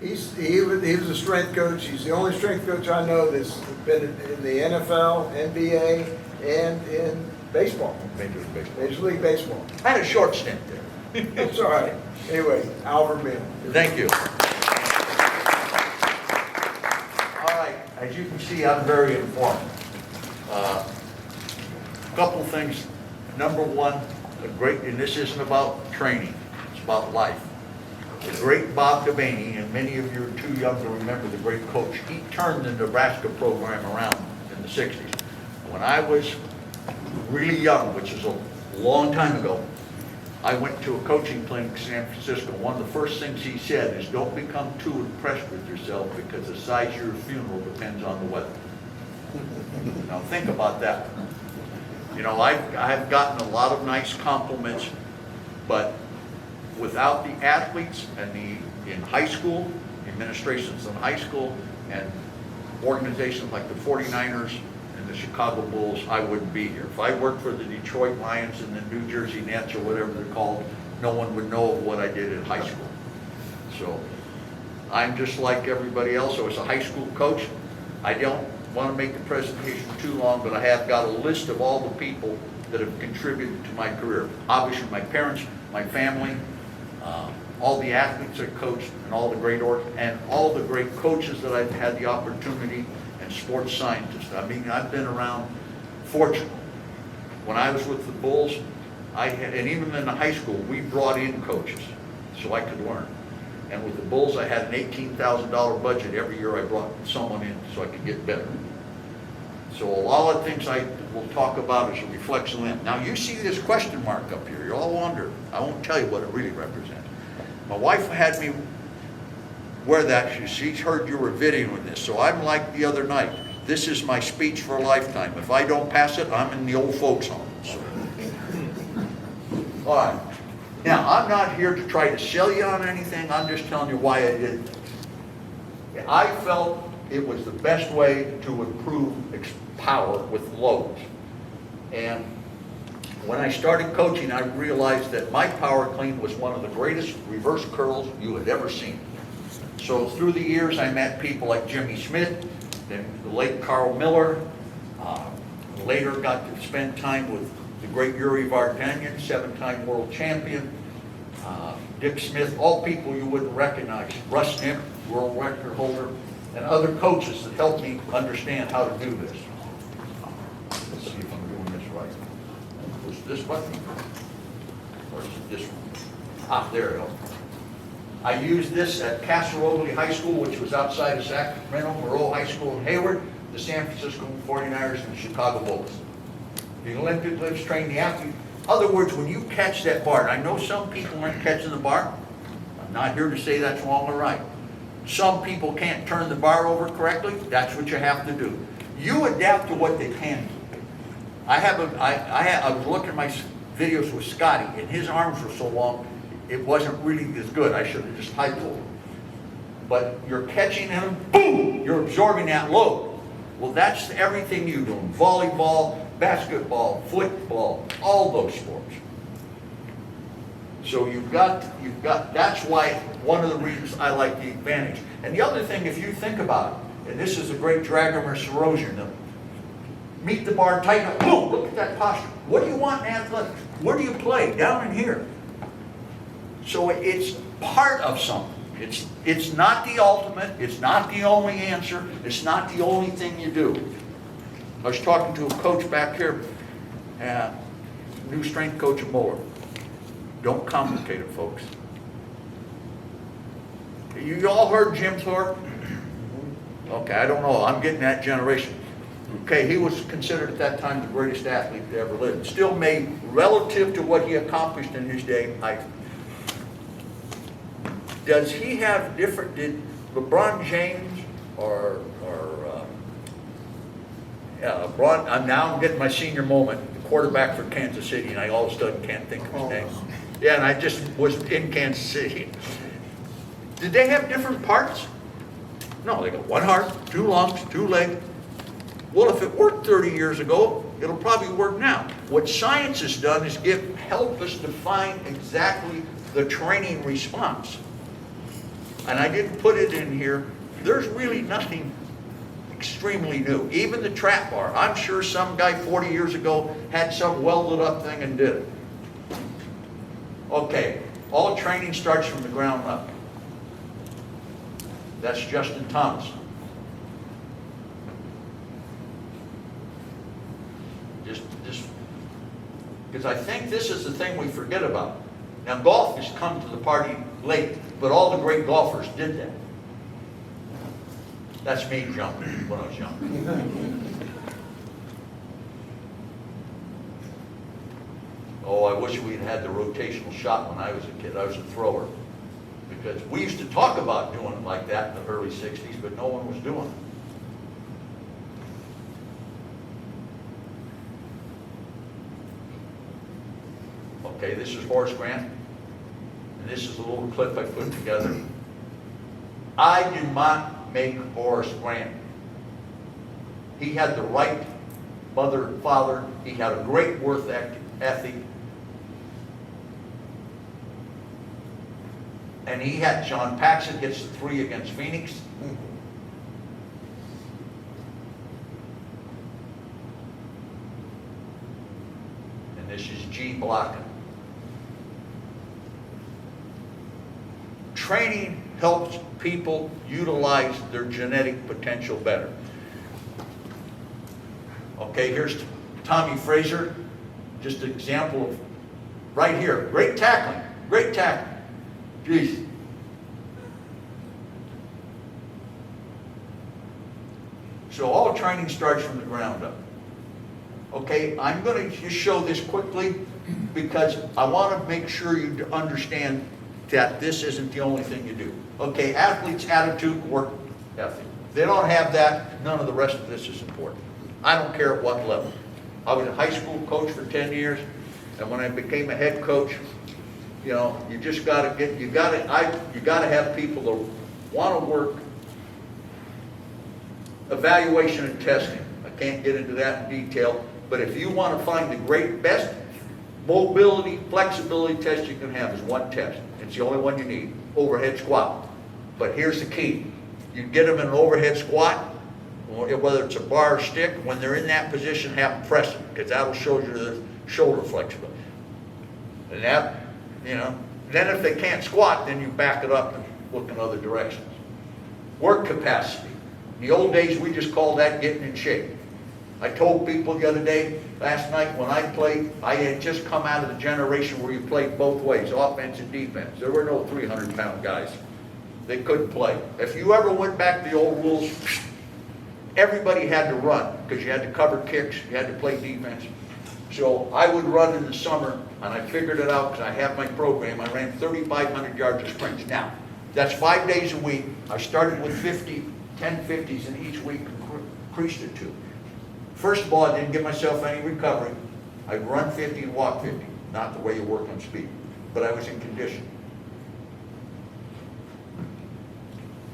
He was a strength coach. He's the only strength coach I know that's been in the NFL, NBA, and in baseball. Major League Baseball. Major League Baseball. I had a short stint there. That's all right. Anyway, Vermeil. Thank you. All right, as you can see, I'm very informed. Couple things. Number one, and this isn't about training, it's about life. The great Bob Devaney, and many of you are too young to remember the great coach, he turned the Nebraska program around in the 60s. When I was really young, which is a long time ago, I went to a coaching clinic in San Francisco. One of the first things he said is, don't become too impressed with yourself because the size of your funeral depends on the weather. Now think about that. You know, I've gotten a lot of nice compliments, but without the athletes and in high school, administrations in high school, and organizations like the 49ers and the Chicago Bulls, I wouldn't be here. If I worked for the Detroit Lions and the New Jersey Nets or whatever they're called, no one would know of what I did in high school. So I'm just like everybody else. I was a high school coach. I don't want to make the presentation too long, but I have got a list of all the people that have contributed to my career. Obviously my parents, my family, all the athletes I coached, and all the great coaches that I've had the opportunity, and sports scientists. I mean, I've been around, fortunately. When I was with the Bulls, and even in the high school, we brought in coaches so I could learn. And with the Bulls, I had an $18,000 budget every year. I brought someone in so I could get better. So a lot of things I will talk about is a reflection of that. Now you see this question mark up here. You all wonder. I won't tell you what it really represents. My wife had me wear that. She's heard you were videoing this. So I'm like the other night. This is my speech for a lifetime. If I don't pass it, I'm in the old folks home. So. All right. Now, I'm not here to try to sell you on anything. I'm just telling you why I did it. I felt it was the best way to improve power with loads. And when I started coaching, I realized that my power clean was one of the greatest reverse curls you had ever seen. So through the years, I met people like Jimmy Smith, then the late Carl Miller. Later got to spend time with the great Yuri Vardanyan, 7-time world champion. Dick Smith, all people you wouldn't recognize. Russ Nimp, world record holder, and other coaches that helped me understand how to do this. Let's see if I'm doing this right. Push this button, or is it this one? There we go. I used this at Casserole High School, which was outside of Sacramento, Moreau High School in Hayward, the San Francisco 49ers, and the Chicago Bulls. The Olympic lifts train the athlete. In other words, when you catch that bar, and I know some people aren't catching the bar. I'm not here to say that's wrong or right. Some people can't turn the bar over correctly. That's what you have to do. You adapt to what they can do. I was looking at my videos with Scotty, and his arms were so long, it wasn't really as good. I should have just high pulled. But you're catching him, boom, you're absorbing that load. Well, that's everything you do in volleyball, basketball, football, all those sports. So you've got, that's why one of the reasons I like the advantage. And the other thing, if you think about it, and this is a great Dragomir Sorosian, meet the bar, tighten up, boom, look at that posture. What do you want in athletics? Where do you play? Down in here. So it's part of something. It's not the ultimate, it's not the only answer, it's not the only thing you do. I was talking to a coach back here, new strength coach at Moeller. Don't complicate it, folks. You all heard Jim Thorpe? Okay, I don't know, I'm getting that generation. Okay, he was considered at that time the greatest athlete to ever live. Still made, relative to what he accomplished in his day, does he have different, did LeBron James or now I'm getting my senior moment, the quarterback for Kansas City, and I all of a sudden can't think of his name. Yeah, and I just was in Kansas City. Did they have different parts? No, they got one heart, 2 lungs, 2 legs. Well, if it worked 30 years ago, it'll probably work now. What science has done is help us define exactly the training response. and I didn't put it in here, there's really nothing extremely new. Even the trap bar, I'm sure some guy 40 years ago had some welded up thing and did it. Okay, all training starts from the ground up. That's Justin Thomas. Just, because I think this is the thing we forget about. Now, golf has come to the party late, but all the great golfers did that. That's me jumping when I was young. Oh, I wish we'd had the rotational shot when I was a kid. I was a thrower. Because we used to talk about doing it like that in the early 60s, but no one was doing it. Okay, this is Horace Grant. And this is a little clip I put together. I did not make Horace Grant. He had the right mother, father. He had a great work ethic. And he had John Paxson gets the 3 against Phoenix. And this is G. Blocken. Training helps people utilize their genetic potential better. Okay, here's Tommy Fraser. Just an example of right here. Great tackling. Great tackling. Jeez. So all training starts from the ground up. Okay, I'm going to just show this quickly because I want to make sure you understand that this isn't the only thing you do. Okay, athletes' attitude, work ethic. If they don't have that, none of the rest of this is important. I don't care at what level. I was a high school coach for 10 years, and when I became a head coach, you know, you just got to get, you got to have people that want to work. Evaluation and testing. I can't get into that in detail, but if you want to find the best mobility, flexibility test you can have is one test. It's the only one you need, overhead squat. But here's the key. You get them in an overhead squat, whether it's a bar or stick, when they're in that position, have them press it, because that'll show you the shoulder flexibility. And that, you know, then if they can't squat, then you back it up and look in other directions. Work capacity. In the old days, we just called that getting in shape. I told people the other day, last night when I played, I had just come out of the generation where you played both ways, offense and defense. There were no 300-pound guys. They couldn't play. If you ever went back to the old rules, everybody had to run because you had to cover kicks, you had to play defense. So I would run in the summer, and I figured it out because I have my program. I ran 3,500 yards of sprints. Now, that's 5 days a week. I started with 10 50s, and each week increased it to. First of all, I didn't give myself any recovery. I'd run 50 and walk 50. Not the way you work on speed, but I was in condition.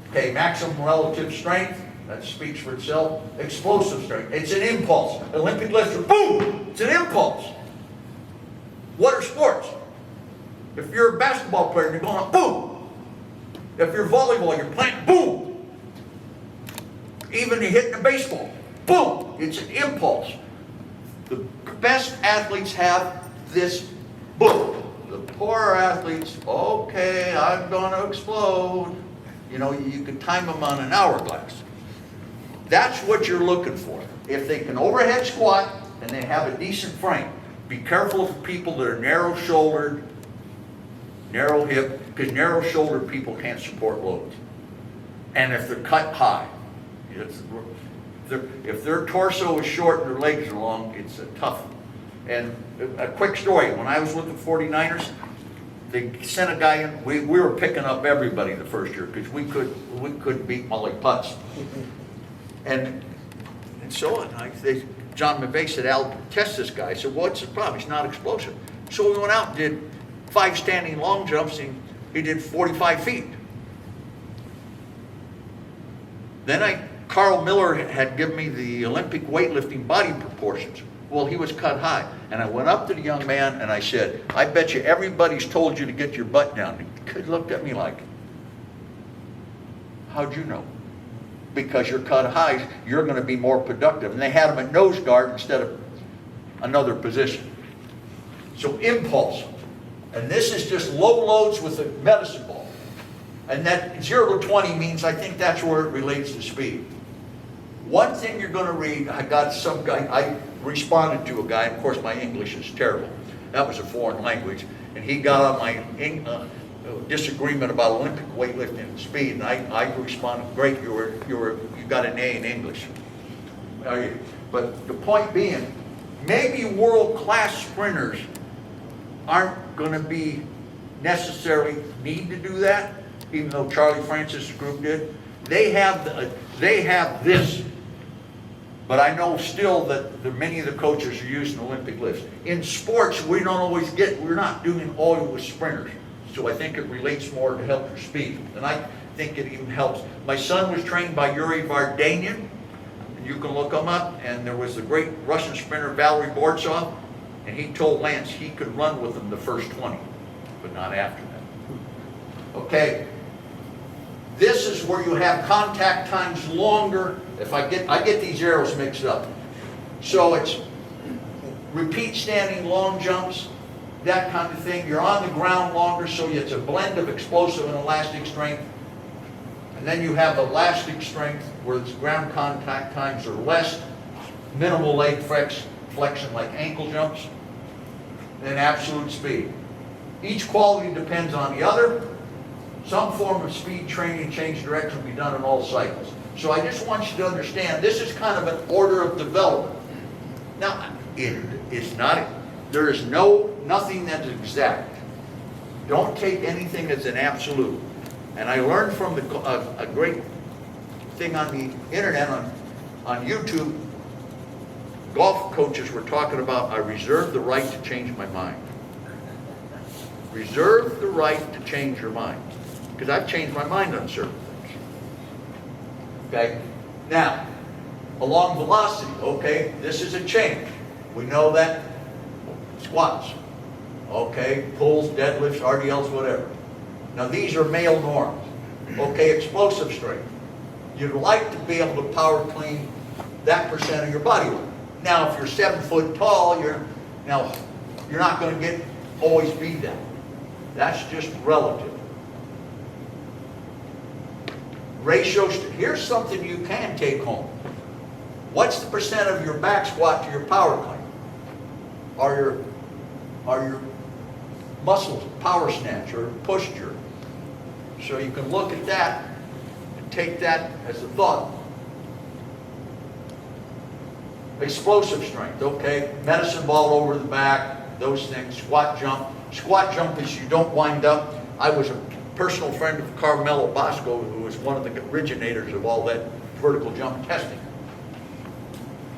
Okay, maximum relative strength. That speaks for itself. Explosive strength. It's an impulse. Olympic lifter, boom! It's an impulse. What are sports? If you're a basketball player, you're going up, boom! If you're volleyball, you're playing, boom! Even you're hitting a baseball, boom! It's an impulse. The best athletes have this boom. The poorer athletes, okay, I'm going to explode. You know, you could time them on an hourglass. That's what you're looking for. If they can overhead squat and they have a decent frame, be careful of people that are narrow-shouldered, narrow hip, because narrow-shouldered people can't support loads. And if they're cut high, if their torso is short and their legs are long, it's a tough one. And a quick story, when I was with the 49ers, they sent a guy in, we were picking up everybody the first year because we couldn't beat Molly Putz. And so John McVay said, Al, test this guy. I said, what's the problem? He's not explosive. So we went out and did 5 standing long jumps, and he did 45 feet. Then Carl Miller had given me the Olympic weightlifting body proportions. Well, he was cut high. And I went up to the young man and I said, I bet you everybody's told you to get your butt down. The kid looked at me like, How'd you know? Because your cut highs, you're going to be more productive. And they had them at nose guard instead of another position. So impulse. And this is just low loads with a medicine ball. And that 0 to 20 means, I think that's where it relates to speed. One thing you're going to read, I got some guy, I responded to a guy, of course my English is terrible. That was a foreign language. And he got on my disagreement about Olympic weightlifting and speed, and I responded, great, you got an A in English. But the point being, maybe world-class sprinters aren't going to be necessarily need to do that, even though Charlie Francis' group did. They have this, but I know still that many of the coaches are using Olympic lifts. In sports, we're not doing all with sprinters. So I think it relates more to help your speed. And I think it even helps. My son was trained by Yuri Vardanyan. You can look him up. And there was the great Russian sprinter Valery Bortsov. And he told Lance he could run with him the first 20, but not after that. Okay. This is where you have contact times longer. If I get these arrows mixed up. So it's repeat standing long jumps, that kind of thing. You're on the ground longer, so it's a blend of explosive and elastic strength. And then you have elastic strength, where its ground contact times are less, minimal leg flexion like ankle jumps, and absolute speed. Each quality depends on the other. Some form of speed training and change direction will be done in all cycles. So I just want you to understand, this is kind of an order of development. Now, it's not, there is nothing that's exact. Don't take anything as an absolute. And I learned from a great thing on the internet, on YouTube, golf coaches were talking about, I reserve the right to change my mind. Reserve the right to change your mind. Because I've changed my mind on certain things. Okay? Now, along velocity, okay, this is a change. We know that. Squats. Okay, pulls, deadlifts, RDLs, whatever. Now these are male norms. Okay, explosive strength. You'd like to be able to power clean that percent of your body weight. Now if you're 7 foot tall, you're not going to always be that. That's just relative. Ratios, here's something you can take home. What's the percent of your back squat to your power clean? Are your muscles power snatch or push jerk? So you can look at that and take that as a thought. Explosive strength, okay? Medicine ball over the back, those things. Squat jump. Squat jump is you don't wind up. I was a personal friend of Carmelo Bosco, who was one of the originators of all that vertical jump testing.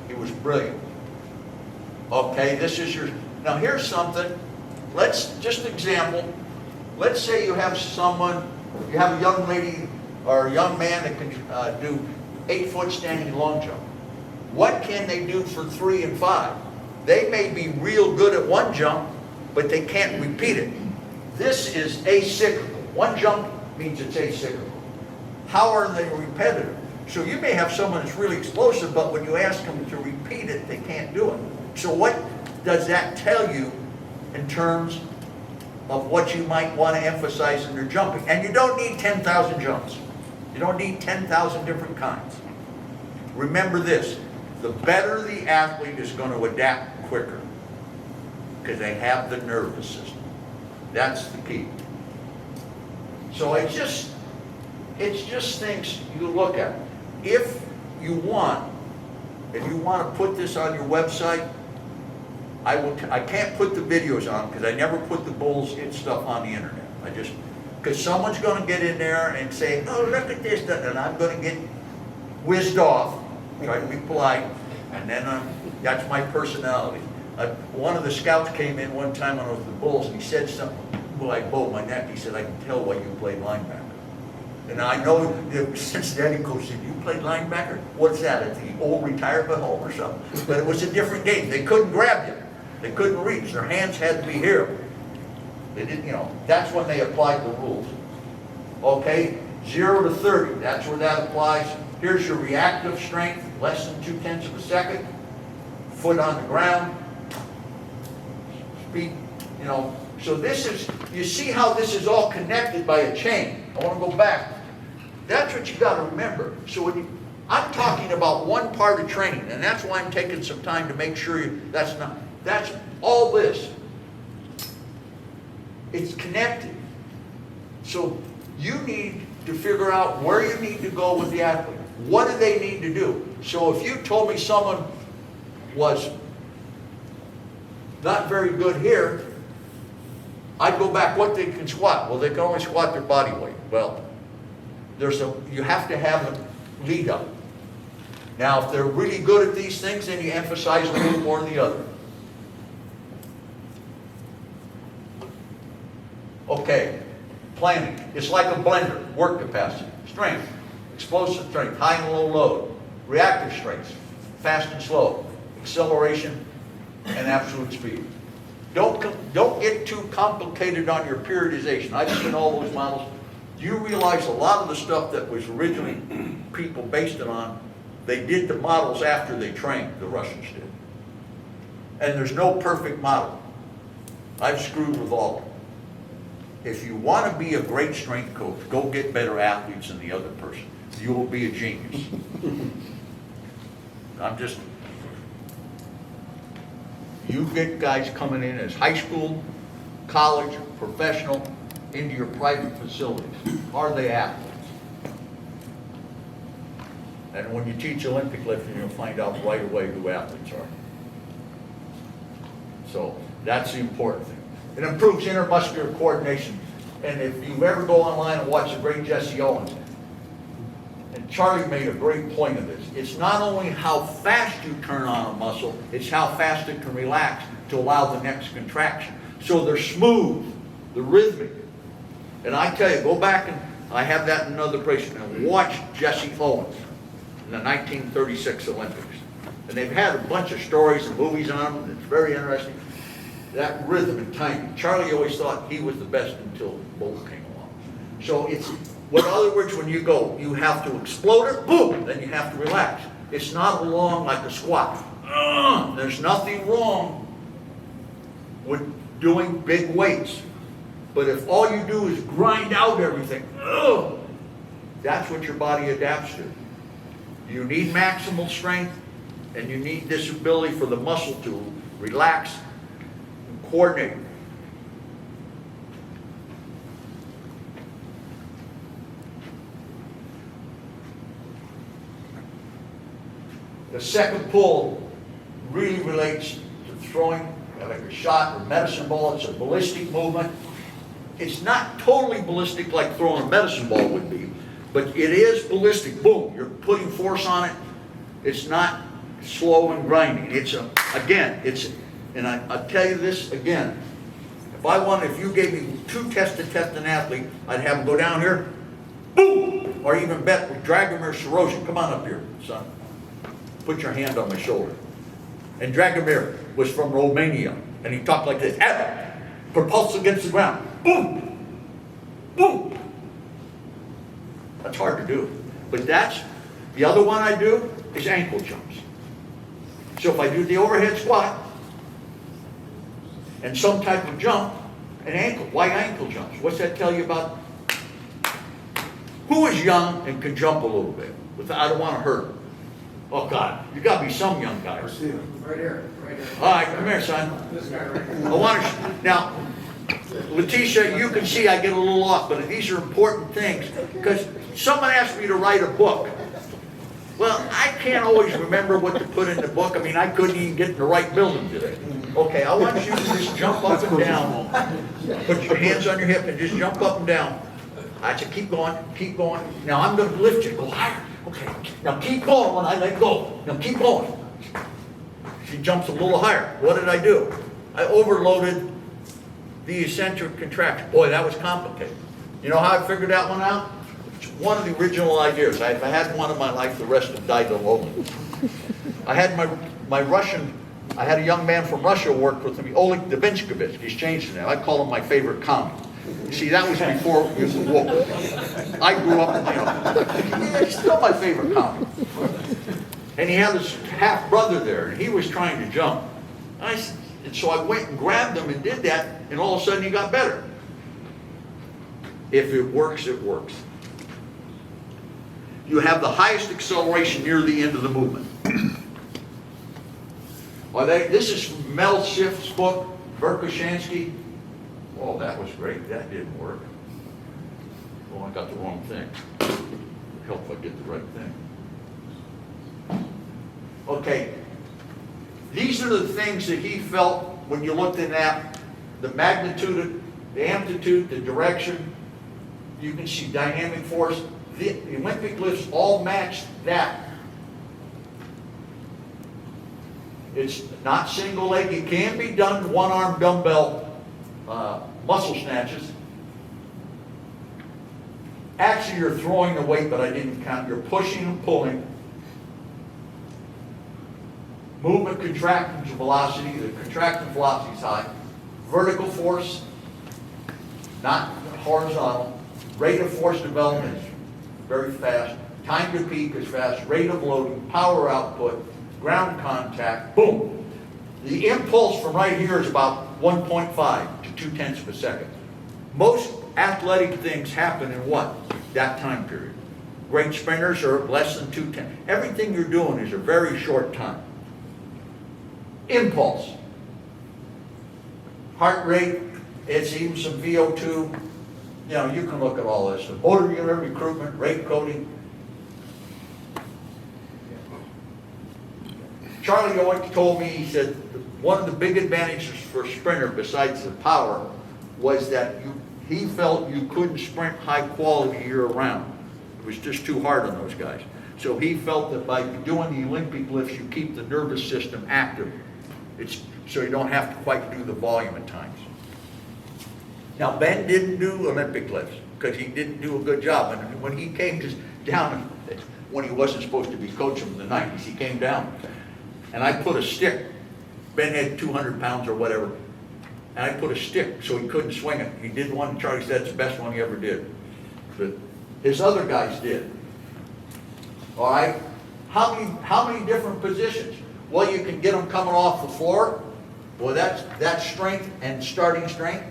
He was brilliant. Okay, this is your, now here's something, just an example. Let's say you have you have a young lady or a young man that can do 8 foot standing long jump. What can they do for 3 and 5? They may be real good at one jump, but they can't repeat it. This is acyclical. One jump means it's acyclical. How are they repetitive? So you may have someone that's really explosive, but when you ask them to repeat it, they can't do it. So what does that tell you in terms of what you might want to emphasize in their jumping? And you don't need 10,000 jumps. You don't need 10,000 different kinds. Remember this, the better the athlete is going to adapt quicker, because they have the nervous system. That's the key. So it's just things you look at. If you want to put this on your website, I can't put the videos on because I never put the bullshit stuff on the internet. Because someone's going to get in there and say, oh, look at this, and I'm going to get whizzed off, try to be polite, and then that's my personality. One of the scouts came in one time when I was with the Bulls, and he said something, well, I bowed my neck. He said, I can tell why you played linebacker. And I know since then he goes, you played linebacker? What's that, at the old retirement home or something? But it was a different game. They couldn't grab you. They couldn't reach. Their hands had to be here. They didn't, that's when they applied the rules. Okay? 0 to 30, that's where that applies. Here's your reactive strength, less than 0.2 of a second. Foot on the ground. Speed, you know. So this is, you see how this is all connected by a chain. I want to go back. That's what you got to remember. So when you, I'm talking about one part of training, and that's why I'm taking some time to make sure that's all this. It's connected. So you need to figure out where you need to go with the athlete. What do they need to do? So if you told me someone was not very good here, I'd go back, what they can squat. Well, they can only squat their body weight. Well, you have to have a lead up. Now, if they're really good at these things, then you emphasize a little more than the other. Okay, planning. It's like a blender. Work capacity, strength, explosive strength, high and low load, reactive strength, fast and slow, acceleration, and absolute speed. Don't get too complicated on your periodization. I've seen all those models. Do you realize a lot of the stuff that was originally people based it on, they did the models after they trained, the Russians did. And there's no perfect model. I've screwed with all of them. If you want to be a great strength coach, go get better athletes than the other person. You will be a genius. You get guys coming in as high school, college, professional, into your private facilities. Are they athletes? And when you teach Olympic lifting, you'll find out right away who athletes are. So that's the important thing. It improves intermuscular coordination. And if you ever go online and watch the great Jesse Owens, and Charlie made a great point of this, it's not only how fast you turn on a muscle, it's how fast it can relax to allow the next contraction. So they're smooth, they're rhythmic. And I tell you, go back and I have that in another place, and watch Jesse Owens in the 1936 Olympics. And they've had a bunch of stories and movies on them, and it's very interesting. That rhythm and timing. Charlie always thought he was the best until Bolt came along. So it's, in other words, when you go, you have to explode it, boom, then you have to relax. It's not along like a squat. There's nothing wrong with doing big weights. But if all you do is grind out everything, that's what your body adapts to. You need maximal strength, and you need this ability for the muscle to relax and coordinate. The second pull really relates to throwing like a shot or medicine ball. It's a ballistic movement. It's not totally ballistic like throwing a medicine ball would be, but it is ballistic. Boom, you're putting force on it. It's not slow and grinding. It's and I'll tell you this again. If you gave me two tests to test an athlete, I'd have him go down here, boom, or even bet with Dragomir Sorokin. Come on up here, son. Put your hand on my shoulder. And Dragomir was from Romania, and he talked like this. Propulse against the ground. Boom! Boom! That's hard to do. But the other one I do is ankle jumps. So if I do the overhead squat, and some type of jump, why ankle jumps? What's that tell you about? Who is young and can jump a little bit? I don't want to hurt him. Oh God, you got to be some young guy. Right here. All right, come here, son. This guy right here. I want to, now, Letitia, you can see I get a little off, but these are important things, because someone asked me to write a book. Well, I can't always remember what to put in the book. I mean, I couldn't even get in the right building today. Okay, I want you to just jump up and down. Put your hands on your hip and just jump up and down. I said, keep going, keep going. Now I'm going to lift you, go higher. Okay, now keep going when I let go. Now keep going. She jumps a little higher. What did I do? I overloaded the eccentric contraction. Boy, that was complicated. You know how I figured that one out? It's one of the original ideas. If I had one in my life, the rest have died alone. I had I had a young man from Russia who worked with me, Oleg Davinskevich. He's changed his name. I call him my favorite comic. See, that was before you were woke. I grew up, yeah, it's still my favorite comic. And he had his half brother there, and he was trying to jump. And so I went and grabbed him and did that, and all of a sudden he got better. If it works, it works. You have the highest acceleration near the end of the movement. This is from Mel Schiff's book, Verkoshansky. Oh, that was great. That didn't work. Oh, I got the wrong thing. It'd help if I get the right thing. Okay. These are the things that he felt when you looked at that. The magnitude, the amplitude, the direction. You can see dynamic force. The Olympic lifts all match that. It's not single leg. It can be done one-arm dumbbell muscle snatches. Actually, you're throwing the weight, but I didn't count. You're pushing and pulling. Movement contracting to velocity. The contracting velocity is high. Vertical force, not horizontal. Rate of force development is very fast. Time to peak is fast. Rate of loading, power output, ground contact, boom. The impulse from right here is about 1.5 to 0.2 of a second. Most athletic things happen in what? That time period. Great sprinters are less than 0.2. Everything you're doing is a very short time. Impulse. Heart rate, it's even some VO2. You know, you can look at all this. The motor unit recruitment, rate coding. Charlie always told me, he said, one of the big advantages for a sprinter, besides the power, was that he felt you couldn't sprint high quality year round. It was just too hard on those guys. So he felt that by doing the Olympic lifts, you keep the nervous system active. So you don't have to quite do the volume at times. Now, Ben didn't do Olympic lifts because he didn't do a good job. And when he came down, when he wasn't supposed to be coaching in the 90s, he came down. And I put a stick. Ben had 200 pounds or whatever. And I put a stick so he couldn't swing it. He did one, Charlie said it's the best one he ever did. But his other guys did. All right? How many different positions? Well, you can get them coming off the floor. Well, that's strength and starting strength.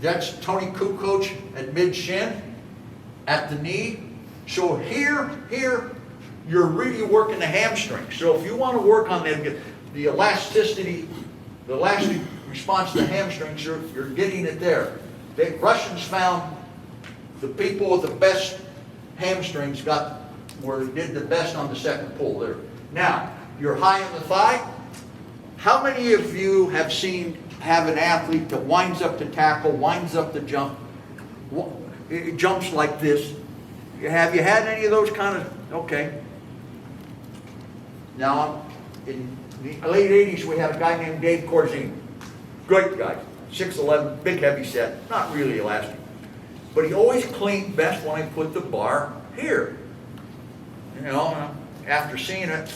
That's Tony Kukoc at mid-shin, at the knee. So here, you're really working the hamstring. So if you want to work on the elasticity, the elastic response to hamstrings, you're getting it there. The Russians found the people with the best hamstrings did the best on the second pull there. Now, you're high in the thigh. How many of you have an athlete that winds up to tackle, winds up to jump, it jumps like this? Have you had any of those kind of, okay. Now, in the late 80s, we had a guy named Dave Corzine. Great guy, 6'11", big heavy set, not really elastic. But he always cleaned best when I put the bar here. You know, after seeing it,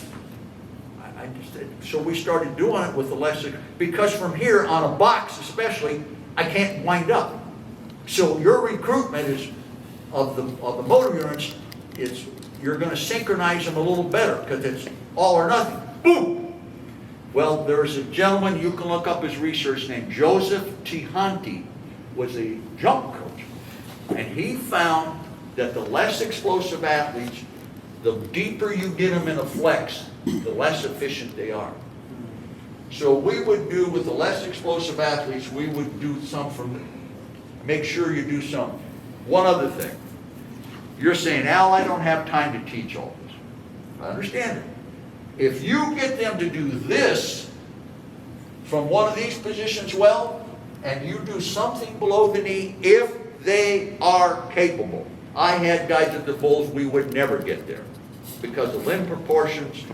so we started doing it with the lesser, because from here on a box especially, I can't wind up. So your recruitment is of the motor units you're going to synchronize them a little better because it's all or nothing. Boom. Well, there's a gentleman you can look up his research named Joseph Tihanti, was a jump coach, and he found that the less explosive athletes, the deeper you get them in a flex, the less efficient they are. So we would do with the less explosive athletes, we would do make sure you do some. One other thing. You're saying, Al, I don't have time to teach all this. I understand it. If you get them to do this from one of these positions well, and you do something below the knee, if they are capable. I had guys at the Bulls, we would never get there because of limb proportions,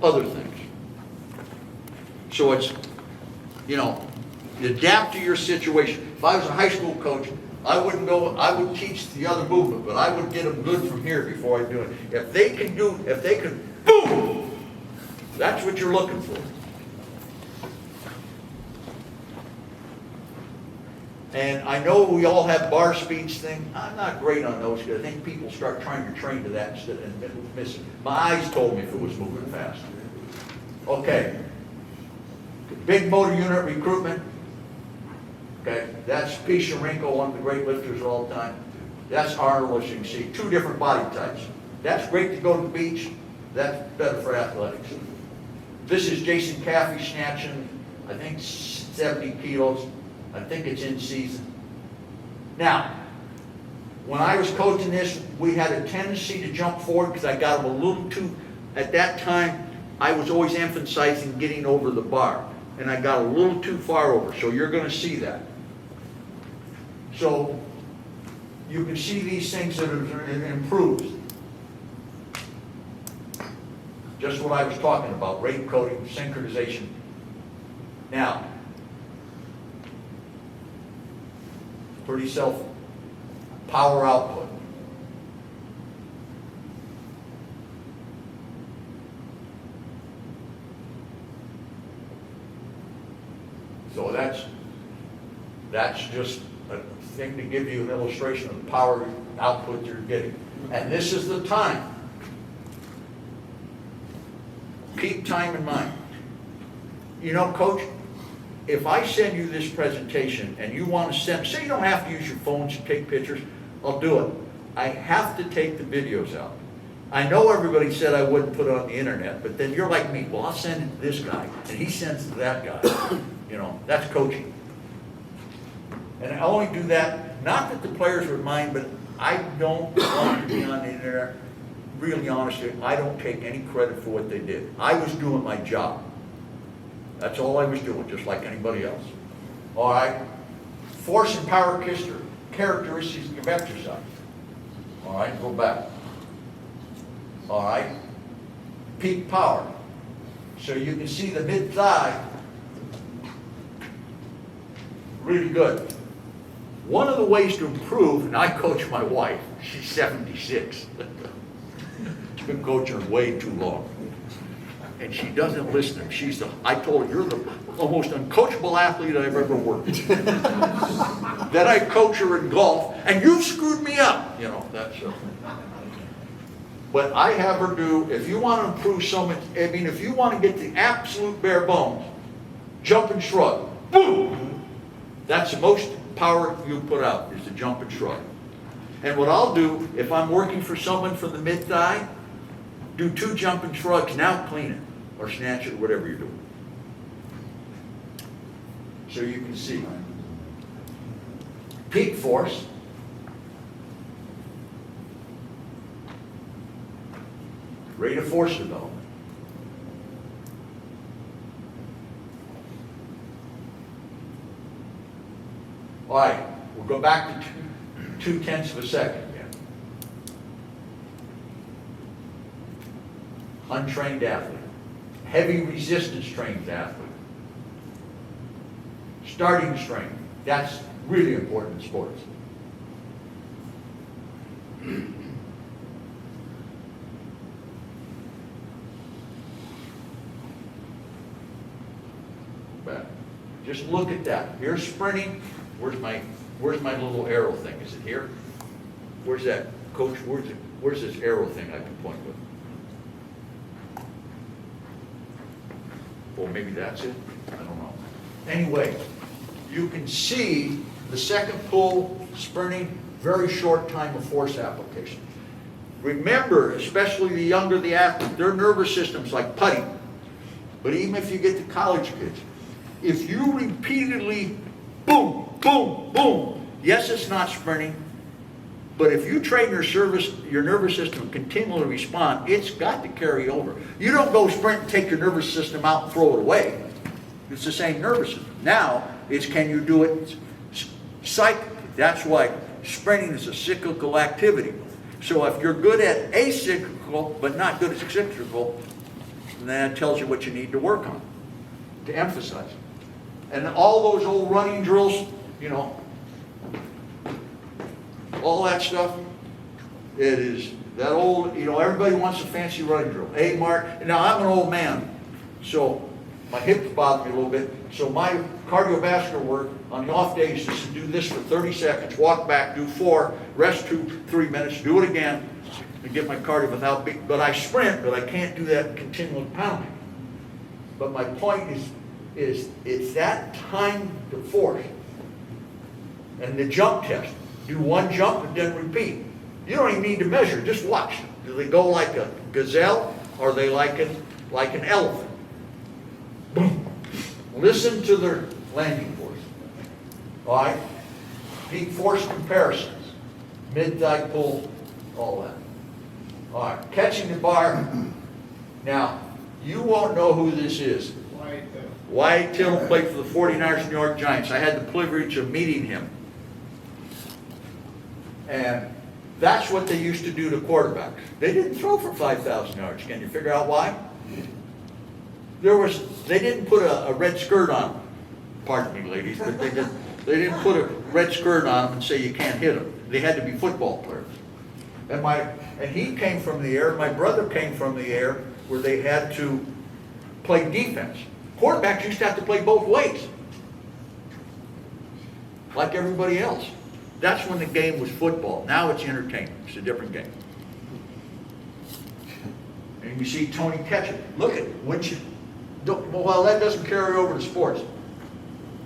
other things. So it's, you adapt to your situation. If I was a high school coach, I would teach the other movement, but I would get them good from here before I do it. If they can, boom! That's what you're looking for. And I know we all have bar speeds thing. I'm not great on those because I think people start trying to train to that instead of missing. My eyes told me if it was moving fast. Okay. Big motor unit recruitment. Okay, that's Pete Sharenko, one of the great lifters of all time. That's Arnold, as you can see, two different body types. That's great to go to the beach. That's better for athletics. This is Jason Caffey snatching, I think, 70 kilos. I think it's in season. Now, when I was coaching this, we had a tendency to jump forward because I got him a little too, at that time, I was always emphasizing getting over the bar. And I got a little too far over, so you're going to see that. So, you can see these things that have improved. Just what I was talking about, rate coding, synchronization. Now, pretty power output. So that's just a thing to give you an illustration of the power output you're getting. And this is the time. Keep time in mind. You know, Coach, if I send you this presentation and you want to send, say you don't have to use your phones to take pictures, I'll do it. I have to take the videos out. I know everybody said I wouldn't put it on the internet, but then you're like me. Well, I'll send it to this guy, and he sends it to that guy. You know, that's coaching. And I only do that, not that the players would mind, but I don't want to be on the internet. Really honestly, I don't take any credit for what they did. I was doing my job. That's all I was doing, just like anybody else. All right. Force and power characteristics of exercise. All right, go back. All right. Peak power. So you can see the mid-thigh. Really good. One of the ways to improve, and I coach my wife, she's 76. She's been coaching her way too long. And she doesn't listen. I told her, you're the most uncoachable athlete I've ever worked with. Then I coach her in golf, and you screwed me up. You know, that's but I have her do, if you want to improve so much, I mean, if you want to get the absolute bare bones, jump and shrug. Boom! That's the most power you put out, is the jump and shrug. And what I'll do, if I'm working for someone for the mid-thigh, do 2 jump and shrugs, now clean it, or snatch it, or whatever you're doing. So you can see. Peak force. Rate of force development. All right, we'll go back to 2/10 of a second again. Untrained athlete. Heavy resistance trained athlete. Starting strength. That's really important in sports. But just look at that. Here's sprinting. Where's my little arrow thing? Is it here? Where's that, Coach? Where's this arrow thing I can point with? Well, maybe that's it. I don't know. Anyway, you can see the second pull, sprinting, very short time of force application. Remember, especially the younger the athlete, their nervous system's like putty. But even if you get to college kids, if you repeatedly boom, boom, boom, yes, it's not sprinting, but if you train your nervous system to continually respond, it's got to carry over. You don't go sprint and take your nervous system out and throw it away. It's the same nervous system. Now, it's can you do it cyclically. That's why sprinting is a cyclical activity. So if you're good at acyclical, but not good at cyclical, then that tells you what you need to work on, to emphasize. And all those old running drills, you know, all that stuff, it is that old, you know, everybody wants a fancy running drill. Hey, Mark, now I'm an old man, so My hips bother me a little bit, so my cardiovascular work on the off days is to do this for 30 seconds, walk back, do 4, rest 2, 3 minutes, do it again, and get my cardio without big, but I sprint, but I can't do that continual pounding. But my point is it's that time to force. And the jump test, do 1 jump and then repeat. You don't even need to measure, just watch. Do they go like a gazelle, or are they like an elephant? Boom. Listen to their landing force. All right? Peak force comparisons, mid-thigh pull, all that. All right, catching the bar. Now, you won't know who this is. Wyatt Tittle played for the 49ers, New York Giants. I had the privilege of meeting him. And that's what they used to do to quarterbacks. They didn't throw for 5,000 yards. Can you figure out why? They didn't put a red skirt on them. Pardon me, ladies, but they didn't put a red skirt on them and say you can't hit them. They had to be football players. And he came from the air, my brother came from the air, where they had to play defense. Quarterbacks used to have to play both ways, like everybody else. That's when the game was football. Now it's entertainment. It's a different game. And you see Tony catch it. Look at it. Well, that doesn't carry over to sports.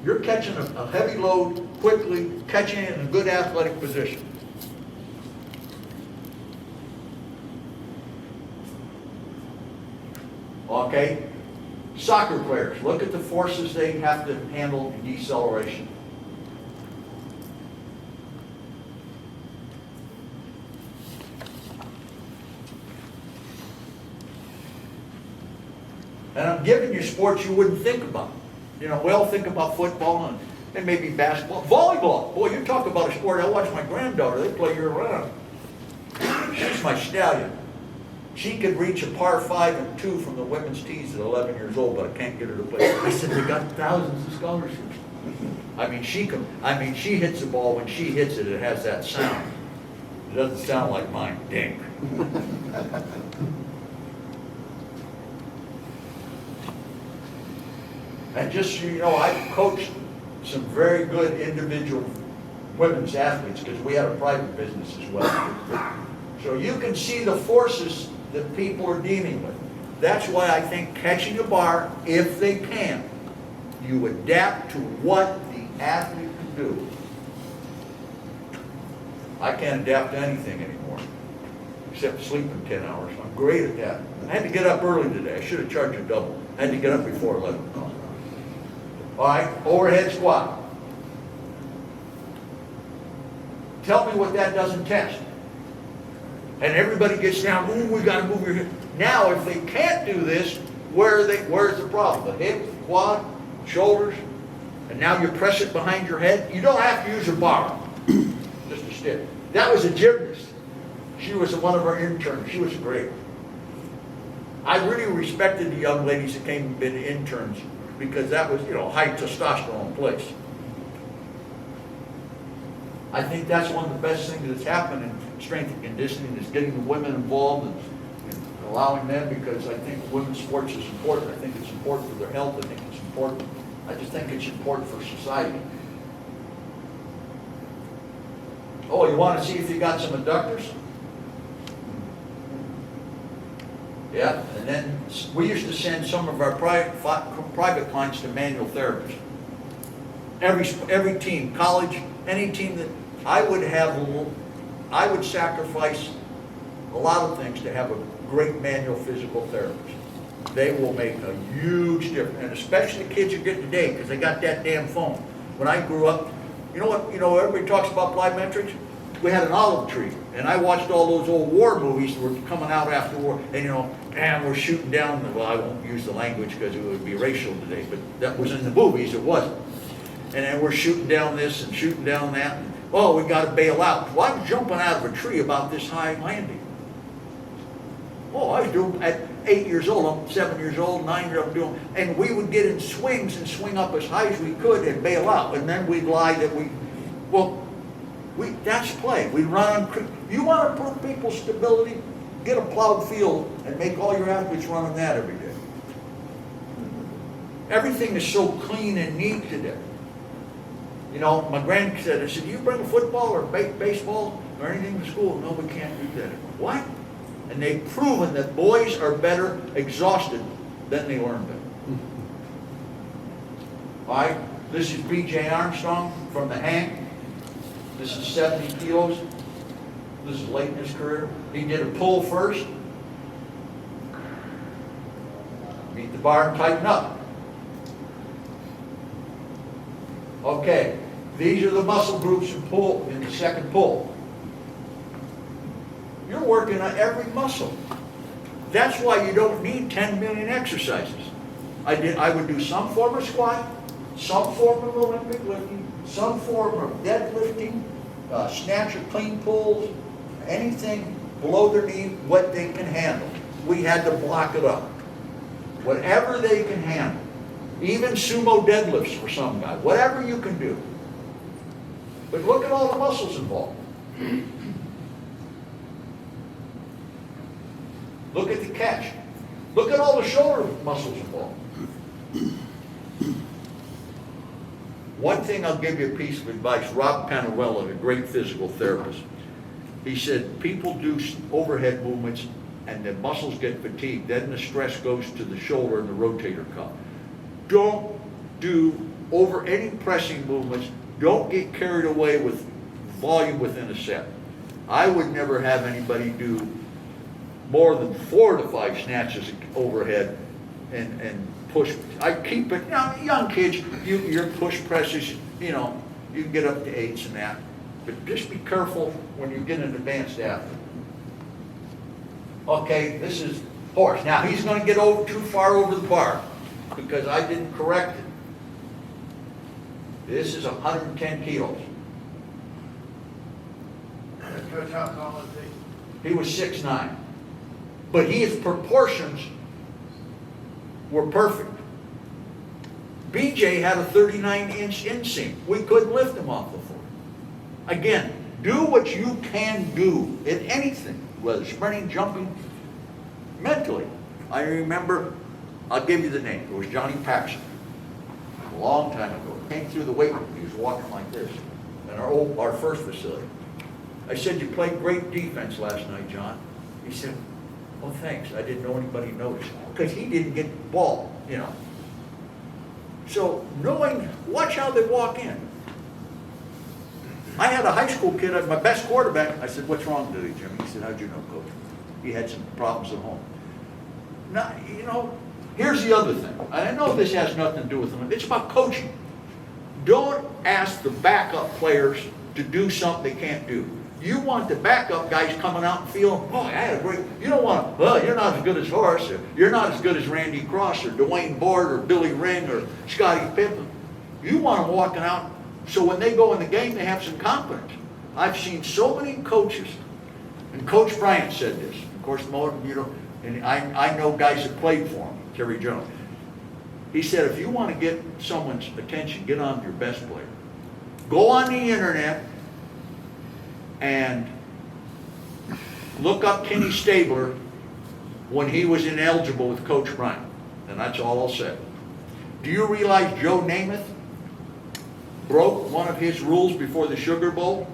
You're catching a heavy load quickly, catching it in a good athletic position. Okay? Soccer players, look at the forces they have to handle in deceleration. And I'm giving you sports you wouldn't think about. Think about football and maybe basketball. Volleyball. Boy, you talk about a sport. I watch my granddaughter. They play year-round. She's my stallion. She could reach a par 5 and 2 from the women's tees at 11 years old, but I can't get her to play. I said, they got thousands of scholarships. She hits the ball. When she hits it, it has that sound. It doesn't sound like mine. Ding. And just so you know, I've coached some very good individual women's athletes because we had a private business as well. So you can see the forces that people are dealing with. That's why I think catching a bar, if they can, you adapt to what the athlete can do. I can't adapt to anything anymore, except sleeping 10 hours. I'm great at that. I had to get up early today. I should have charged a double. I had to get up before 11 o'clock. All right, overhead squat. Tell me what that doesn't test. And everybody gets down, ooh, we got to move your hip. Now, if they can't do this, where's the problem? The hip, quad, shoulders, and now you press it behind your head. You don't have to use a bar, just a stick. That was a gymnast. She was one of our interns. She was great. I really respected the young ladies that came and been interns because that was, high testosterone place. I think that's one of the best things that's happened in strength and conditioning is getting the women involved and allowing them, because I think women's sports is important. I think it's important for their health. I think it's important. I just think it's important for society. Oh, you want to see if you got some adductors? Yeah, and then we used to send some of our private clients to manual therapists. Every team, college, any team that I would sacrifice a lot of things to have a great manual physical therapist. They will make a huge difference, and especially the kids are getting today because they got that damn phone. When I grew up, everybody talks about plyometrics. We had an olive tree, and I watched all those old war movies that were coming out after war, and we're shooting down, well, I won't use the language because it would be racial today, but that was in the movies, it wasn't. And then we're shooting down this and shooting down that, and, oh, we got to bail out. Well, I'm jumping out of a tree about this high landing. Oh, I was doing, at 8 years old, I'm 7 years old, 9 years old, doing, and we would get in swings and swing up as high as we could and bail out, and then we'd lie that that's play. We run on. You want to improve people's stability? Get a plowed field and make all your athletes run on that every day. Everything is so clean and neat today. You know, my granddad, I said, do you bring a football or baseball or anything to school? No, we can't do that. What? And they've proven that boys are better exhausted than they learn better. All right, this is B.J. Armstrong from the Hank. This is 70 kilos. This is late in his career. He did a pull first. Meet the bar and tighten up. Okay, these are the muscle groups in pull, in the second pull. You're working on every muscle. That's why you don't need 10 million exercises. I would do some form of squat, some form of Olympic lifting, some form of deadlifting, snatch or clean pulls, anything below their knee, what they can handle. We had to block it up. Whatever they can handle. Even sumo deadlifts for some guy. Whatever you can do. But look at all the muscles involved. Look at the catch. Look at all the shoulder muscles involved. One thing I'll give you a piece of advice. Rob Panuella, a great physical therapist, he said people do overhead movements and the muscles get fatigued. Then the stress goes to the shoulder and the rotator cuff. Don't do over any pressing movements. Don't get carried away with volume within a set. I would never have anybody do more than 4 to 5 snatches overhead and push. I keep it, you know, young kids, your push presses, you know, you can get up to 8s and that. But just be careful when you get an advanced athlete. Okay, this is horse. Now he's going to get too far over the bar because I didn't correct it. This is 110 kilos. Coach, how tall is he? He was 6'9". But his proportions were perfect. BJ had a 39-inch inseam. We couldn't lift him off the floor. Again, do what you can do in anything, whether sprinting, jumping, mentally. I remember, I'll give you the name. It was Johnny Paxson. A long time ago. Came through the weight room. He was walking like this in our first facility. I said, you played great defense last night, John. He said, oh, thanks. I didn't know anybody noticed. Because he didn't get the ball, you know. So watch how they walk in. I had a high school kid, my best quarterback. I said, what's wrong today, Jimmy? He said, how'd you know, Coach? He had some problems at home. Now, you know, here's the other thing. I know this has nothing to do with them. It's about coaching. Don't ask the backup players to do something they can't do. You want the backup guys coming out and feeling, oh, I had a great, you don't want, well, you're not as good as Horace, or you're not as good as Randy Cross, or Dwayne Board, or Billy Ring, or Scottie Pippen. You want them walking out so when they go in the game, they have some confidence. I've seen so many coaches, and Coach Bryant said this. Of course, you know, and I know guys that played for him, Terry Jones. He said, if you want to get someone's attention, get on your best player. Go on the internet and look up Kenny Stabler when he was ineligible with Coach Bryant. And that's all I'll say. Do you realize Joe Namath broke one of his rules before the Sugar Bowl,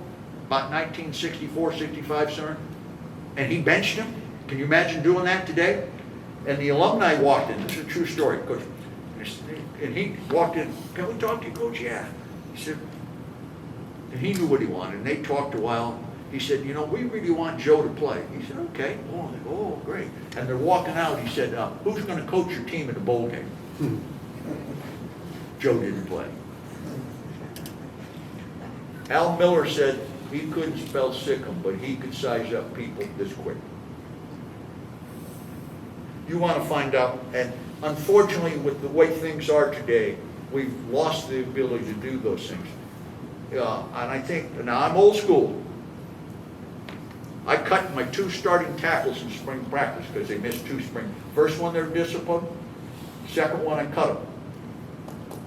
about 1964-65, sir? And he benched him? Can you imagine doing that today? And the alumni walked in. This is a true story, Coach. And he walked in, can we talk to you, Coach? Yeah. He said, and he knew what he wanted. And they talked a while. He said, you know, we really want Joe to play. He said, okay. Oh, great. And they're walking out. He said, who's going to coach your team in the bowl game? Joe didn't play. Al Miller said he couldn't spell Sikkim, but he could size up people this quick. You want to find out, and unfortunately, with the way things are today, we've lost the ability to do those things. And I think, now I'm old school. I cut my 2 starting tackles in spring practice because they missed 2 spring. First one, they're disciplined. Second one, I cut them.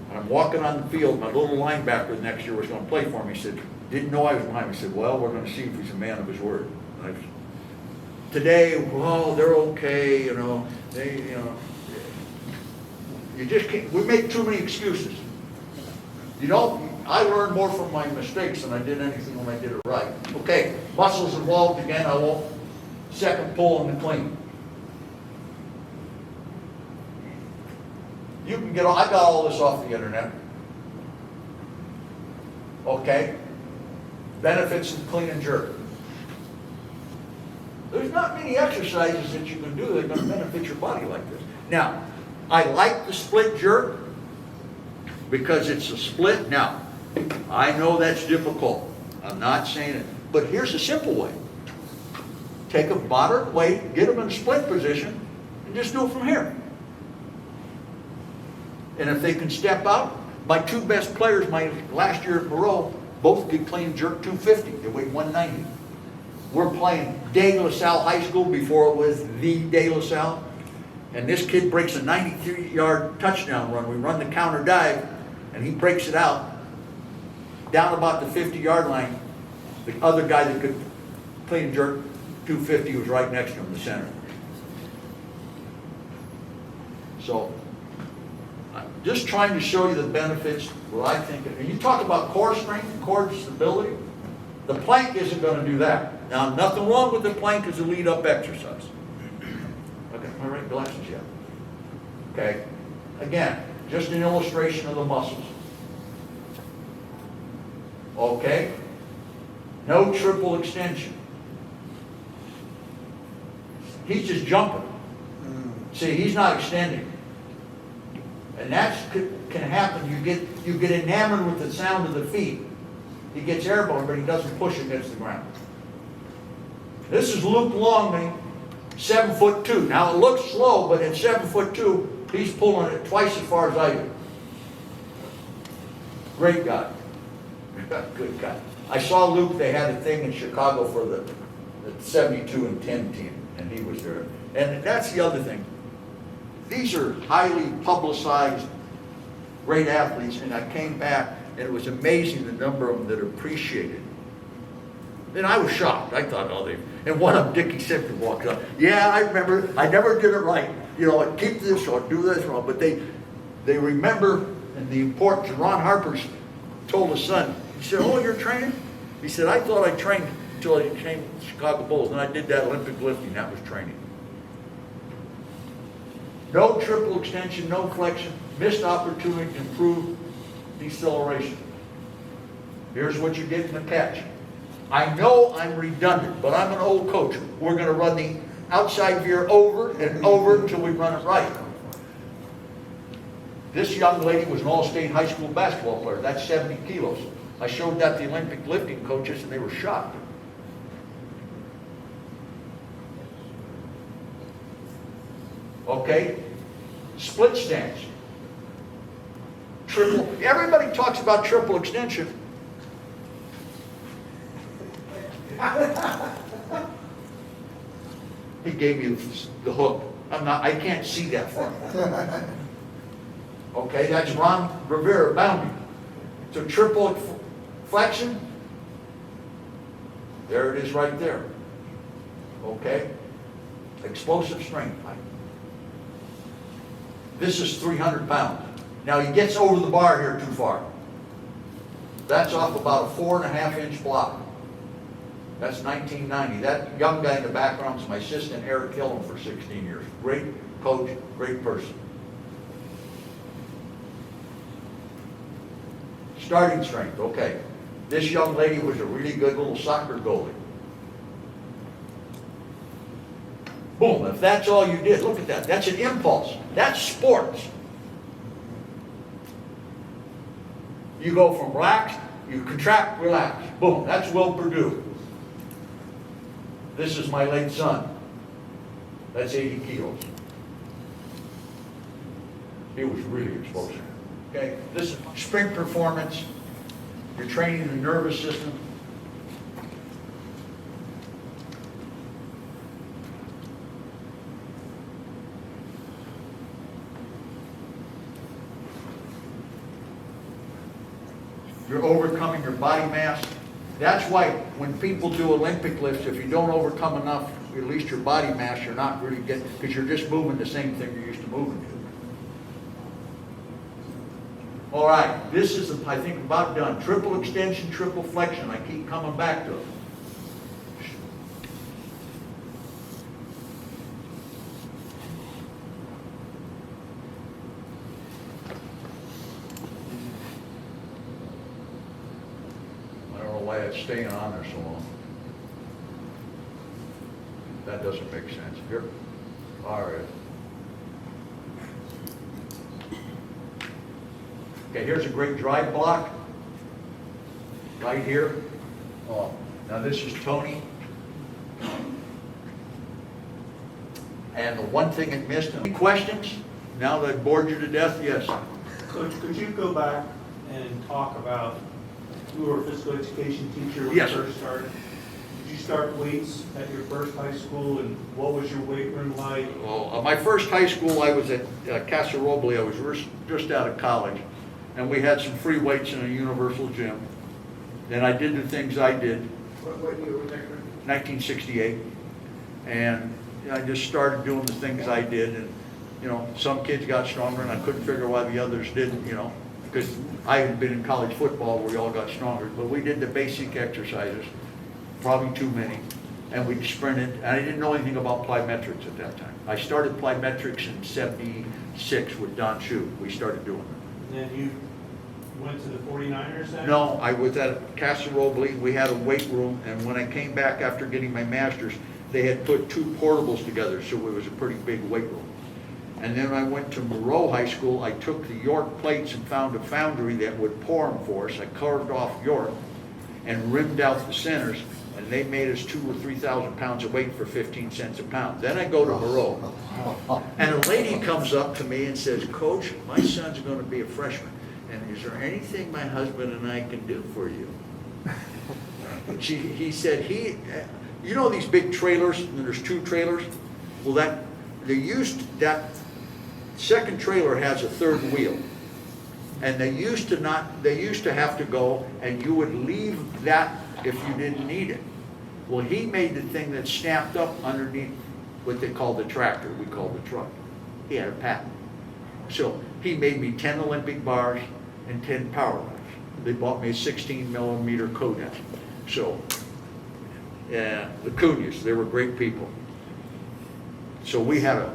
And I'm walking on the field. My little linebacker the next year was going to play for me. He said, didn't know I was behind him. He said, well, we're going to see if he's a man of his word. Today, well, they're okay, you know. You just can't, we make too many excuses. You know, I learned more from my mistakes than I did anything when I did it right. Okay, muscles involved again, I won't. Second pull and the clean. You can get, I got all this off the internet. Okay? Benefits of clean and jerk. There's not many exercises that you can do that are going to benefit your body like this. Now, I like the split jerk because it's a split. Now, I know that's difficult. I'm not saying it. But here's a simple way. Take a moderate weight, get them in a split position, and just do it from here. And if they can step out, my two best players, my last year at Moreau, both could clean jerk 250. They weighed 190. We're playing De La Salle High School before it was the De La Salle. And this kid breaks a 93-yard touchdown run. We run the counter dive, and he breaks it out. Down about the 50-yard line, the other guy that could clean and jerk 250 was right next to him, the center. So, I'm just trying to show you the benefits, what I think. And you talk about core strength, core stability. The plank isn't going to do that. Now, nothing wrong with the plank as a lead-up exercise. Okay, am I right? Glasses yet? Okay. Again, just an illustration of the muscles. Okay. No triple extension. He's just jumping. See, he's not extending. And that can happen. You get enamored with the sound of the feet. He gets airborne, but he doesn't push against the ground. This is Luke Longley, 7'2". Now it looks slow, but at 7'2", he's pulling it twice as far as I do. Great guy. Good guy. I saw Luke, they had a thing in Chicago for the 72 and 10 team, and he was there. And that's the other thing. These are highly publicized, great athletes, and I came back, and it was amazing the number of them that appreciated. And I was shocked. I thought, oh, they. And one of them, Dickie Simpson, walked up. Yeah, I remember. I never did it right. You know, keep this or do this wrong. But they remember and the importance. Ron Harper told his son. He said, "Oh, you're training?" He said, "I thought I trained until I came to Chicago Bulls, and I did that Olympic lifting. That was training." No triple extension, no flexion, missed opportunity to improve deceleration. Here's what you get in the catch. I know I'm redundant, but I'm an old coach. We're going to run the outside veer over and over until we run it right. This young lady was an all-state high school basketball player. That's 70 kilos. I showed that to the Olympic lifting coaches, and they were shocked. Okay? Split stance. Triple. Everybody talks about triple extension. He gave me the hook. I can't see that far. Okay, that's Ron Rivera bounding. So triple flexion. There it is right there. Okay? Explosive strength. This is 300 pounds. Now he gets over the bar here too far. That's off about a 4.5-inch block. That's 1990. That young guy in the background is my assistant, Eric Killam, for 16 years. Great coach, great person. Starting strength, okay. This young lady was a really good little soccer goalie. Boom, if that's all you did, look at that. That's an impulse. That's sports. You go from relaxed, you contract, relax. Boom, that's Will Perdue. This is my late son. That's 80 kilos. He was really explosive. Okay, this is sprint performance. You're training the nervous system. You're overcoming your body mass. That's why when people do Olympic lifts, if you don't overcome enough, at least your body mass, you're not really getting, because you're just moving the same thing you're used to moving to. All right, this is, I think, about done. Triple extension, triple flexion. I keep coming back to it. I don't know why it's staying on there so long. That doesn't make sense. Here. All right. Okay, here's a great drive block. Right here. Oh, now this is Tony. And the one thing it missed, any questions? Now that I bored you to death, yes. Coach, could you go back and talk about, you were a physical education teacher when you Yes, sir. first started. Did you start weights at your first high school, and what was your weight room like? Well, my first high school, I was at Casa Roble. I was just out of college. And we had some free weights in a universal gym. And I did the things I did, What year was that? 1968. And I just started doing the things I did. And, you know, some kids got stronger and I couldn't figure why the others didn't, you know, because I had been in college football where we all got stronger. But we did the basic exercises, probably too many. And we sprinted. And I didn't know anything about plyometrics at that time. I started plyometrics in 76 with Don Shue. We started doing it. And then you went to the 49ers then? No, I was at Casa Roble. We had a weight room, and when I came back after getting my master's, they had put two portables together, so it was a pretty big weight room. And then I went to Moreau High School. I took the York plates and found a foundry that would pour them for us. I carved off York and rimmed out the centers, and they made us 2,000 or 3,000 pounds of weight for 15 cents a pound. Then I go to Moreau, and a lady comes up to me and says, "Coach, my son's going to be a freshman. And is there anything my husband and I can do for you?" He said, you know these big trailers, and there's two trailers? Well, that second trailer has a third wheel. And they used to have to go, and you would leave that if you didn't need it. Well, he made the thing that snapped up underneath what they call the tractor, we call the truck. He had a patent. So he made me 10 Olympic bars and 10 power lifts. They bought me a 16mm Kodak. So, the Cunhas, they were great people. So we had a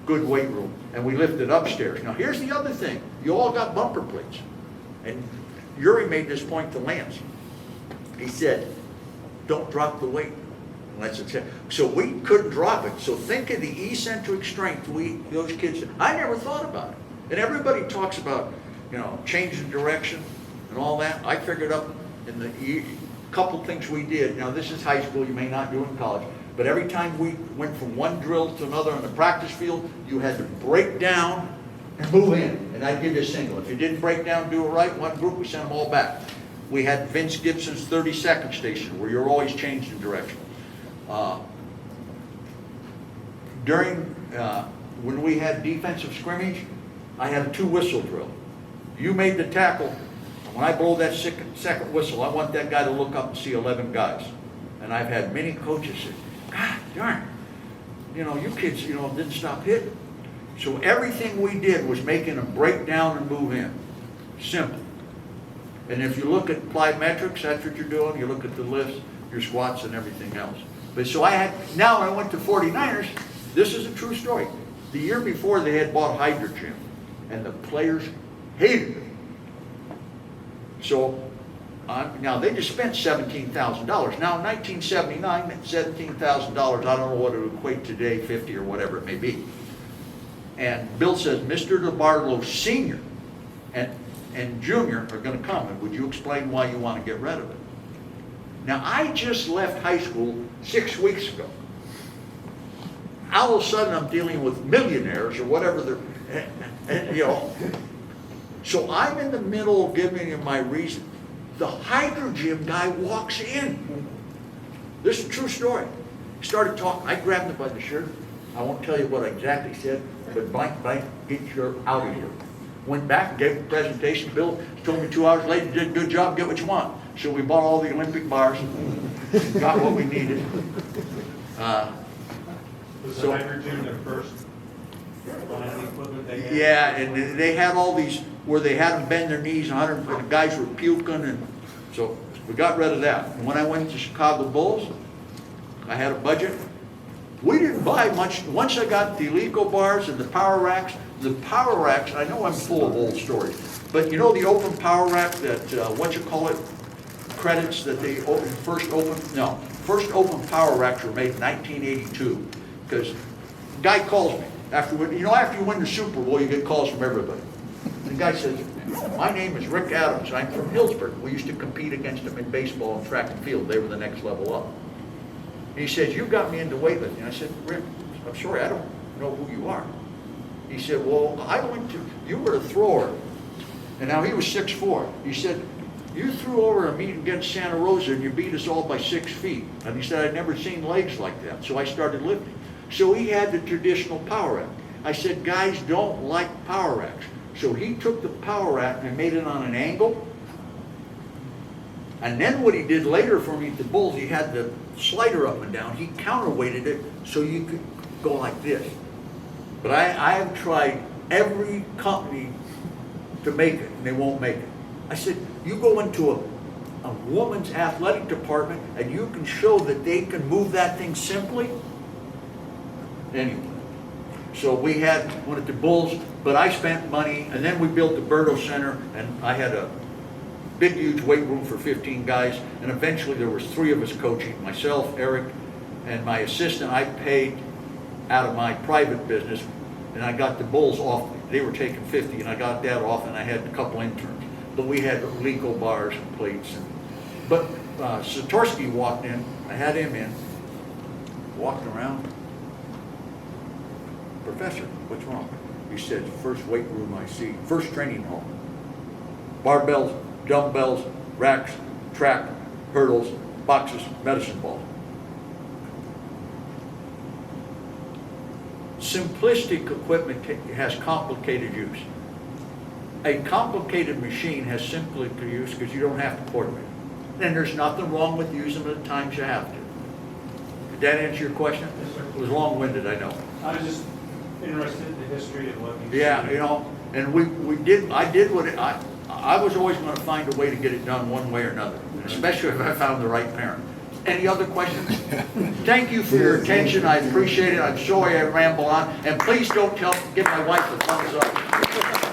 good weight room, and we lifted upstairs. Now here's the other thing. You all got bumper plates. And Yuri made this point to Lance. He said, don't drop the weight. Unless it's, so we couldn't drop it. So think of the eccentric strength those kids, I never thought about it. And everybody talks about, you know, changing direction and all that. I figured up in the couple things we did. Now this is high school, you may not do it in college, but every time we went from one drill to another on the practice field, you had to break down and move in. And I'd give you a single. If you didn't break down, do it right, one group, we sent them all back. We had Vince Gibson's 30-second station where you're always changing direction. When we had defensive scrimmage, I had a 2-whistle drill. You made the tackle. When I blow that second whistle, I want that guy to look up and see 11 guys. And I've had many coaches say, God darn, you know, you kids, you know, didn't stop hitting. So everything we did was making them break down and move in. Simple. And if you look at plyometrics, that's what you're doing. You look at the lifts, your squats, and everything else. But so now I went to 49ers. This is a true story. The year before, they had bought hydrogen, and the players hated it. So now they just spent $17,000. Now in 1979, that $17,000, I don't know what it would equate today, 50 or whatever it may be. And Bill says, Mr. DeBartolo Sr. and Jr. are going to come, and would you explain why you want to get rid of it? Now I just left high school 6 weeks ago. All of a sudden I'm dealing with millionaires or whatever they're, you know. So I'm in the middle of giving him my reason. The hydrogen guy walks in. This is a true story. He started talking. I grabbed him by the shirt. I won't tell you what I exactly said, but blank, blank, get your out of here. Went back, gave the presentation. Bill told me 2 hours later, did a good job, get what you want. So we bought all the Olympic bars, got what we needed. Was the hydrogen their first equipment they had? Yeah, and they had all these where they had them bend their knees, and the guys were puking, and so we got rid of that. And when I went to Chicago Bulls, I had a budget. We didn't buy much. Once I got the Eleco bars and the power racks, I know I'm full of old stories, but you know the open power rack that, credits that they first open power racks were made in 1982. Because guy calls me, after you win the Super Bowl, you get calls from everybody. The guy says, my name is Rick Adams, I'm from Hillsburg. We used to compete against them in baseball and track and field. They were the next level up. He says, you got me into weightlifting. I said, Rick, I'm sorry, I don't know who you are. He said, well, you were a thrower. And now he was 6'4". He said, you threw over a meet against Santa Rosa and you beat us all by 6 feet. And he said, I'd never seen legs like that. So I started lifting. So he had the traditional power rack. I said, guys don't like power racks. So he took the power rack and made it on an angle. And then what he did later for me at the Bulls, he had the slider up and down. He counterweighted it so you could go like this. But I have tried every company to make it, and they won't make it. I said, you go into a woman's athletic department, and you can show that they can move that thing simply. Anyway, so we had one at the Bulls, but I spent money, and then we built the Berto Center, and I had a big, huge weight room for 15 guys, and eventually there was 3 of us coaching, myself, Eric, and my assistant. I paid out of my private business, and I got the Bulls off. They were taking 50, and I got that off, and I had a couple interns. But we had Eleco bars and plates. But Satorsky walked in, I had him in, walked around. Professor, what's wrong? He said, first weight room I see, first training hall. Barbells, dumbbells, racks, track, hurdles, boxes, medicine balls. Simplistic equipment has complicated use. A complicated machine has simple use because you don't have to coordinate. And there's nothing wrong with using it at times you have to. Did that answer your question? Yes, sir. It was long-winded, I know. I was just interested in the history of what you Yeah, said. you know, and I was always going to find a way to get it done one way or another, especially if I found the right parent. Any other questions? Thank you for your attention. I appreciate it. I'm sorry I ramble on. And please don't give my wife a thumbs up.